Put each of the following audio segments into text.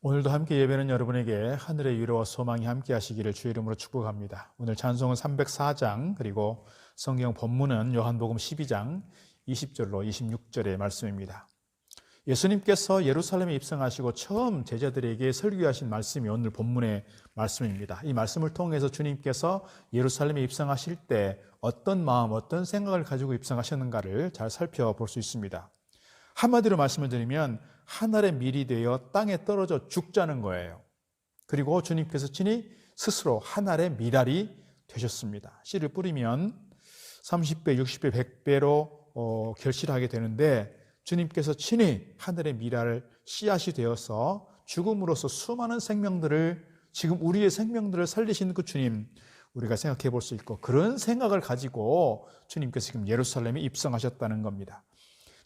오늘도 함께 예배는 여러분에게 하늘의 위로와 소망이 함께 하시기를 주의 이름으로 축복합니다. 오늘 찬송은 304장 그리고 성경 본문은 요한복음 12장 20절로 26절의 말씀입니다. 예수님께서 예루살렘에 입성하시고 처음 제자들에게 설교하신 말씀이 오늘 본문의 말씀입니다. 이 말씀을 통해서 주님께서 예루살렘에 입성하실 때 어떤 마음, 어떤 생각을 가지고 입성하셨는가를 잘 살펴볼 수 있습니다. 한마디로 말씀을 드리면 하늘의 밀이 되어 땅에 떨어져 죽자는 거예요. 그리고 주님께서 친히 스스로 하늘의 밀알이 되셨습니다. 씨를 뿌리면 30배, 60배, 100배로 결실하게 되는데 주님께서 친히 하늘의 밀알 씨앗이 되어서 죽음으로써 수많은 생명들을, 지금 우리의 생명들을 살리신 그 주님, 우리가 생각해 볼 수 있고, 그런 생각을 가지고 주님께서 지금 예루살렘에 입성하셨다는 겁니다.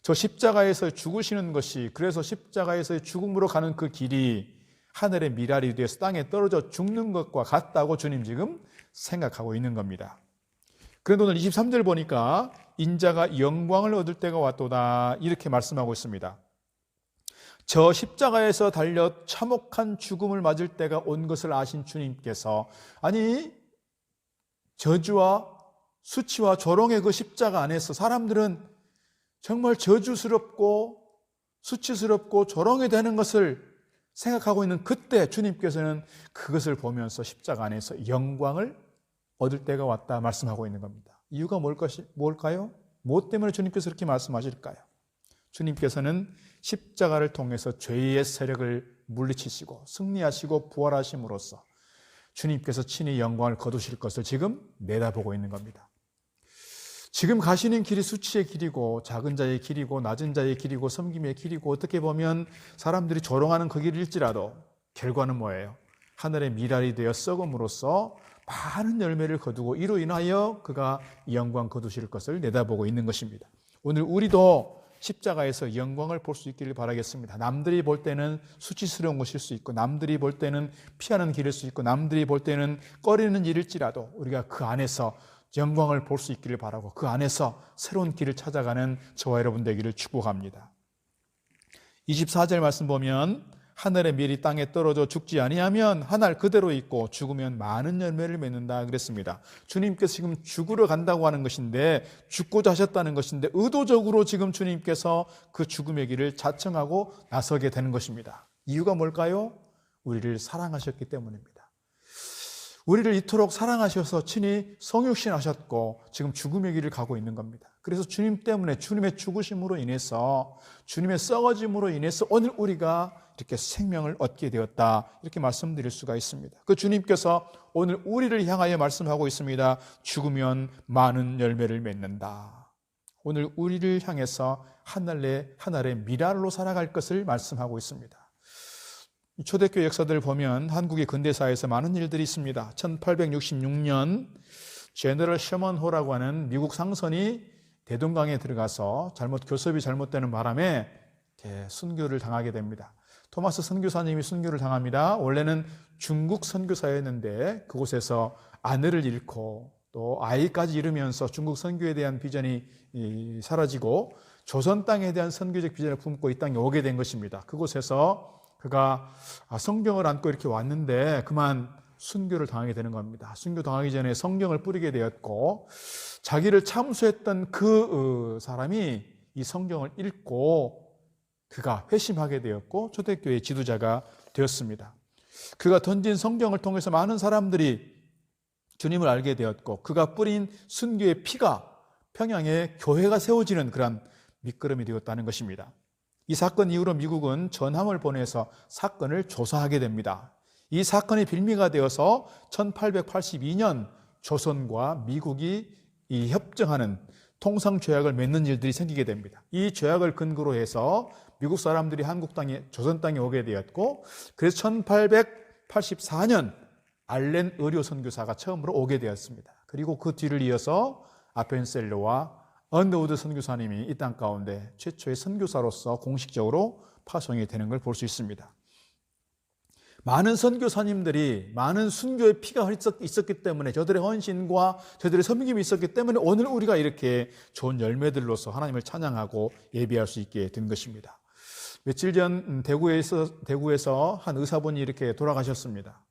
저 십자가에서 죽으시는 것이, 그래서 십자가에서 죽음으로 가는 그 길이 하늘의 밀알이 되어서 땅에 떨어져 죽는 것과 같다고 주님 지금 생각하고 있는 겁니다. 그런데 오늘 23절 보니까 인자가 영광을 얻을 때가 왔도다 이렇게 말씀하고 있습니다. 저 십자가에서 달려 참혹한 죽음을 맞을 때가 온 것을 아신 주님께서, 아니 저주와 수치와 조롱의 그 십자가 안에서 사람들은 정말 저주스럽고 수치스럽고 조롱이 되는 것을 생각하고 있는 그때 주님께서는 그것을 보면서 십자가 안에서 영광을 얻을 때가 왔다 말씀하고 있는 겁니다. 이유가 뭘까요? 무엇 때문에 주님께서 그렇게 말씀하실까요? 주님께서는 십자가를 통해서 죄의 세력을 물리치시고 승리하시고 부활하심으로써 주님께서 친히 영광을 거두실 것을 지금 내다보고 있는 겁니다. 지금 가시는 길이 수치의 길이고 작은 자의 길이고 낮은 자의 길이고 섬김의 길이고, 어떻게 보면 사람들이 조롱하는 그 길일지라도 결과는 뭐예요? 하늘의 밀알이 되어 썩음으로써 많은 열매를 거두고 이로 인하여 그가 영광 거두실 것을 내다보고 있는 것입니다. 오늘 우리도 십자가에서 영광을 볼 수 있기를 바라겠습니다. 남들이 볼 때는 수치스러운 것일 수 있고, 남들이 볼 때는 피하는 길일 수 있고, 남들이 볼 때는 꺼리는 일일지라도 우리가 그 안에서 영광을 볼 수 있기를 바라고, 그 안에서 새로운 길을 찾아가는 저와 여러분 되기를 축복합니다. 24절 말씀 보면 하늘의 밀이 땅에 떨어져 죽지 아니하면 한 알 그대로 있고 죽으면 많은 열매를 맺는다 그랬습니다. 주님께서 지금 죽으러 간다고 하는 것인데, 죽고자 하셨다는 것인데, 의도적으로 지금 주님께서 그 죽음의 길을 자청하고 나서게 되는 것입니다. 이유가 뭘까요? 우리를 사랑하셨기 때문입니다. 우리를 이토록 사랑하셔서 친히 성육신하셨고 지금 죽음의 길을 가고 있는 겁니다. 그래서 주님 때문에, 주님의 죽으심으로 인해서, 주님의 썩어짐으로 인해서 오늘 우리가 이렇게 생명을 얻게 되었다, 이렇게 말씀드릴 수가 있습니다. 그 주님께서 오늘 우리를 향하여 말씀하고 있습니다. 죽으면 많은 열매를 맺는다. 오늘 우리를 향해서 하늘의 밀알로 살아갈 것을 말씀하고 있습니다. 초대교회 역사들을 보면 한국의 근대사에서 많은 일들이 있습니다. 1866년 제너럴 셔먼호라고 하는 미국 상선이 대동강에 들어가서 교섭이 잘못되는 바람에 순교를 당하게 됩니다. 토마스 선교사님이 순교를 당합니다. 원래는 중국 선교사였는데 그곳에서 아내를 잃고 또 아이까지 잃으면서 중국 선교에 대한 비전이 사라지고 조선 땅에 대한 선교적 비전을 품고 이 땅에 오게 된 것입니다. 그곳에서 그가 성경을 안고 이렇게 왔는데 그만 순교를 당하게 되는 겁니다. 순교 당하기 전에 성경을 뿌리게 되었고, 자기를 참수했던 그 사람이 이 성경을 읽고 그가 회심하게 되었고 초대교회의 지도자가 되었습니다. 그가 던진 성경을 통해서 많은 사람들이 주님을 알게 되었고, 그가 뿌린 순교의 피가 평양에 교회가 세워지는 그런 밑거름이 되었다는 것입니다. 이 사건 이후로 미국은 전함을 보내서 사건을 조사하게 됩니다. 이 사건이 빌미가 되어서 1882년 조선과 미국이 협정하는 통상조약을 맺는 일들이 생기게 됩니다. 이 조약을 근거로 해서 미국 사람들이 조선 땅에 오게 되었고, 그래서 1884년 알렌 의료 선교사가 처음으로 오게 되었습니다. 그리고 그 뒤를 이어서 아펜셀러와 언더우드 선교사님이 이 땅 가운데 최초의 선교사로서 공식적으로 파송이 되는 걸 볼 수 있습니다. 많은 선교사님들이 많은 순교의 피가 있었기 때문에, 저들의 헌신과 저들의 섬김이 있었기 때문에 오늘 우리가 이렇게 좋은 열매들로서 하나님을 찬양하고 예배할 수 있게 된 것입니다. 며칠 전 대구에서 한 의사분이 이렇게 돌아가셨습니다.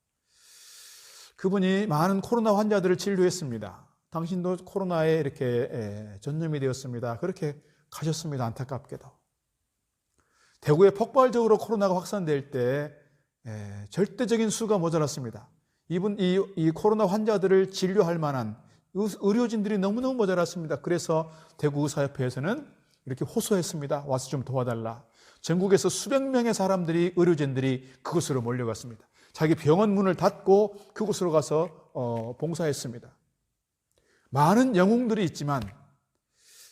그분이 많은 코로나 환자들을 진료했습니다. 당신도 코로나에 이렇게 전염이 되었습니다. 그렇게 가셨습니다. 안타깝게도. 대구에 폭발적으로 코로나가 확산될 때 절대적인 수가 모자랐습니다. 이 코로나 환자들을 진료할 만한 의료진들이 너무너무 모자랐습니다. 그래서 대구의사협회에서는 이렇게 호소했습니다. 와서 좀 도와달라. 전국에서 수백 명의 사람들이, 의료진들이 그곳으로 몰려갔습니다. 자기 병원 문을 닫고 그곳으로 가서 봉사했습니다. 많은 영웅들이 있지만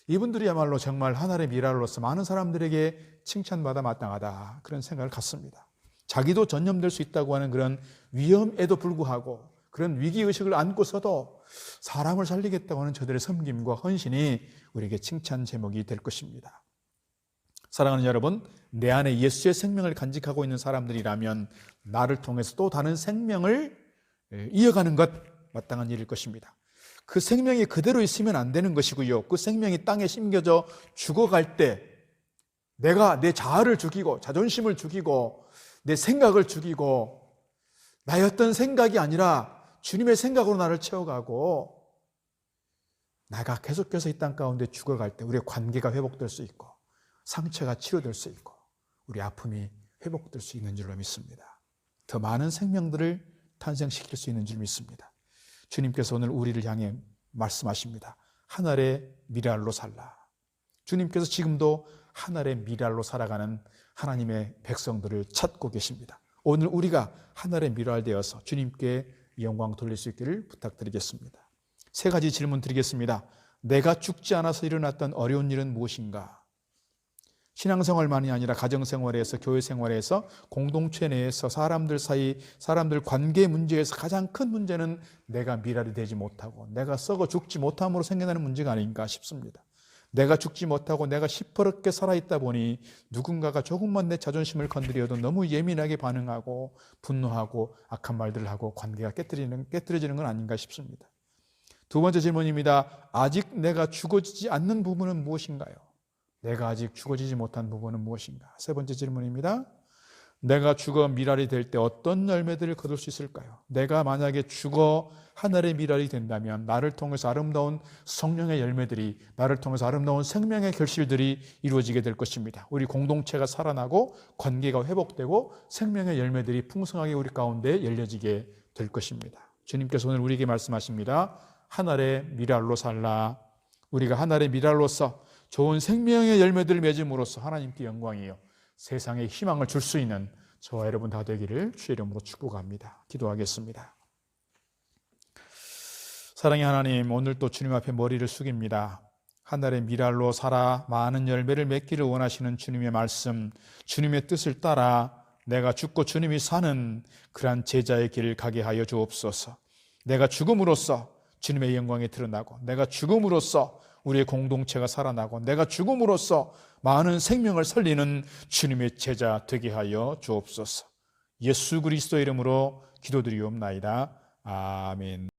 이분들이야말로 정말 하나의 미랄로서 많은 사람들에게 칭찬받아 마땅하다, 그런 생각을 갖습니다. 자기도 전염될 수 있다고 하는 그런 위험에도 불구하고, 그런 위기의식을 안고서도 사람을 살리겠다고 하는 저들의 섬김과 헌신이 우리에게 칭찬 제목이 될 것입니다. 사랑하는 여러분, 내 안에 예수의 생명을 간직하고 있는 사람들이라면 나를 통해서 또 다른 생명을 이어가는 것, 마땅한 일일 것입니다. 그 생명이 그대로 있으면 안 되는 것이고요. 그 생명이 땅에 심겨져 죽어갈 때 내가 내 자아를 죽이고 자존심을 죽이고 내 생각을 죽이고 나의 어떤 생각이 아니라 주님의 생각으로 나를 채워가고 내가 계속해서 이 땅 가운데 죽어갈 때 우리의 관계가 회복될 수 있고 상처가 치료될 수 있고 우리 아픔이 회복될 수 있는 줄로 믿습니다. 더 많은 생명들을 탄생시킬 수 있는 줄 믿습니다. 주님께서 오늘 우리를 향해 말씀하십니다. 한 알의 미랄로 살라. 주님께서 지금도 한 알의 미랄로 살아가는 하나님의 백성들을 찾고 계십니다. 오늘 우리가 한 알의 미랄 되어서 주님께 영광 돌릴 수 있기를 부탁드리겠습니다. 세 가지 질문 드리겠습니다. 내가 죽지 않아서 일어났던 어려운 일은 무엇인가? 신앙생활만이 아니라 가정생활에서, 교회생활에서, 공동체 내에서, 사람들 사이, 사람들 관계 문제에서 가장 큰 문제는 내가 미랄이 되지 못하고 내가 썩어 죽지 못함으로 생겨나는 문제가 아닌가 싶습니다. 내가 죽지 못하고 내가 시퍼렇게 살아있다 보니 누군가가 조금만 내 자존심을 건드려도 너무 예민하게 반응하고 분노하고 악한 말들을 하고 관계가 깨뜨려지는 건 아닌가 싶습니다. 두 번째 질문입니다. 아직 내가 죽어지지 않는 부분은 무엇인가요? 내가 아직 죽어지지 못한 부분은 무엇인가? 세 번째 질문입니다. 내가 죽어 미랄이 될 때 어떤 열매들을 거둘 수 있을까요? 내가 만약에 죽어 하늘의 미랄이 된다면 나를 통해서 아름다운 성령의 열매들이, 나를 통해서 아름다운 생명의 결실들이 이루어지게 될 것입니다. 우리 공동체가 살아나고 관계가 회복되고 생명의 열매들이 풍성하게 우리 가운데 열려지게 될 것입니다. 주님께서 오늘 우리에게 말씀하십니다. 하늘의 미랄로 살라. 우리가 하늘의 미랄로서 좋은 생명의 열매들을 맺음으로써 하나님께 영광이요 세상에 희망을 줄 수 있는 저와 여러분 다 되기를 주의 이름으로 축복합니다. 기도하겠습니다. 사랑의 하나님, 오늘 또 주님 앞에 머리를 숙입니다. 하늘의 미랄로 살아 많은 열매를 맺기를 원하시는 주님의 말씀, 주님의 뜻을 따라 내가 죽고 주님이 사는 그러한 제자의 길을 가게 하여 주옵소서. 내가 죽음으로써 주님의 영광이 드러나고, 내가 죽음으로써 우리의 공동체가 살아나고, 내가 죽음으로써 많은 생명을 살리는 주님의 제자 되게 하여 주옵소서. 예수 그리스도의 이름으로 기도드리옵나이다. 아멘.